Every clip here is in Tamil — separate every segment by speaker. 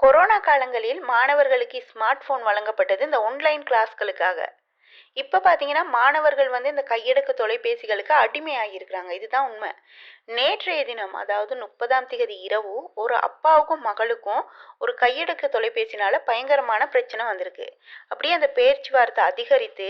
Speaker 1: கொரோனா காலங்களில் மாணவர்களுக்கு ஸ்மார்ட் போன் வழங்கப்பட்டது இந்த ஆன்லைன் கிளாஸ்களுக்காக. இப்ப பாத்தீங்கன்னா மாணவர்கள் இந்த கையடக்க தொலைபேசிகளுக்கு அடிமையாகியிருக்கிறாங்க. இதுதான் உண்மை. நேற்றைய தினம், அதாவது 30ஆம் திகதி இரவு, ஒரு அப்பாவுக்கும் மகளுக்கும் ஒரு கையடக்க தொலைபேசினால பயங்கரமான பிரச்சனை வந்திருக்கு. அப்படியே அந்த பேச்சுவார்த்தை அதிகரித்து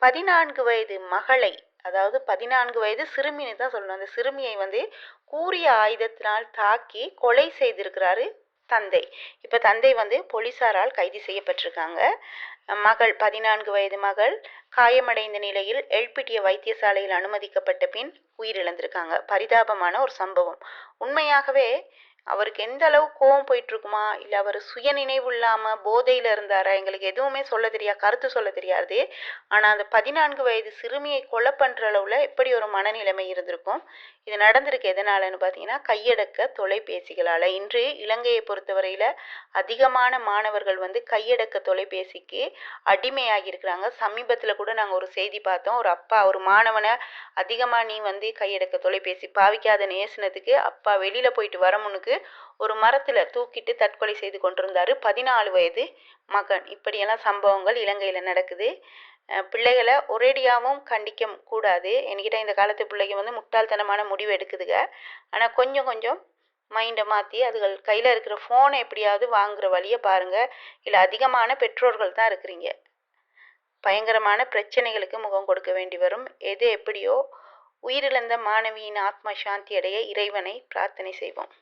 Speaker 1: 14 வயது மகளை, அதாவது 14 வயது சிறுமின்னு தான் சொல்லணும், அந்த சிறுமியை கூரிய ஆயுதத்தினால் தாக்கி கொலை செய்திருக்கிறாரு தந்தை. இப்ப தந்தை போலீசாரால் கைது செய்யப்பட்டிருக்காங்க. மகள், 14 வயது மகள் காயமடைந்த நிலையில் எல்பிட்டிய வைத்தியசாலையில் அனுமதிக்கப்பட்ட பின் உயிரிழந்திருக்காங்க. பரிதாபமான ஒரு சம்பவம். உண்மையாகவே அவருக்கு எந்த அளவு கோவம் போயிட்டு இருக்குமா, இல்ல அவர் சுய நினைவு இல்லாம போதையில இருந்தாரா, எங்களுக்கு எதுவுமே சொல்ல தெரியாது, கருத்து சொல்ல தெரியாது. ஆனா அந்த 14 வயது சிறுமியை கொலை பண்ற அளவுல எப்படி ஒரு மனநிலைமை இருந்திருக்கும். இது நடந்திருக்கு எதனாலன்னு பாத்தீங்கன்னா கையடக்க தொலைபேசிகளால. இன்று இலங்கையை பொறுத்தவரையில அதிகமான மாணவர்கள் கையடக்க தொலைபேசிக்கு அடிமையாகி இருக்கிறாங்க. சமீபத்துல கூட நாங்க ஒரு செய்தி பார்த்தோம். ஒரு அப்பா ஒரு மாணவனை அதிகமா நீ கையடக்க தொலைபேசி பாவிக்காத நேசினதுக்கு அப்பா வெளியில போயிட்டு வர முன்னுக்கு ஒரு மரத்துல தூக்கிட்டு தற்கொலை செய்து கொண்டிருந்தாரு 14 வயது மகன். இப்படியெல்லாம் சம்பவங்கள் இலங்கையில நடக்குது. பிள்ளைகளை ஒரேடியாவும் கண்டிக்க கூடாது. என்கிட்ட இந்த காலத்து பிள்ளைங்க முட்டாள்தனமான முடிவு எடுக்குதுங்க. ஆனா கொஞ்சம் கொஞ்சம் மைண்டை மாற்றி அதுகள் கையில் இருக்கிற ஃபோனை எப்படியாவது வாங்குற வழியை பாருங்க. இல்லை அதிகமான பெற்றோர்கள் தான் இருக்கிறீங்க, பயங்கரமான பிரச்சனைகளுக்கு முகம் கொடுக்க வேண்டி வரும். எது எப்படியோ உயிரிழந்த மாணவியின் ஆத்ம சாந்தி அடைய இறைவனை பிரார்த்தனை செய்வோம்.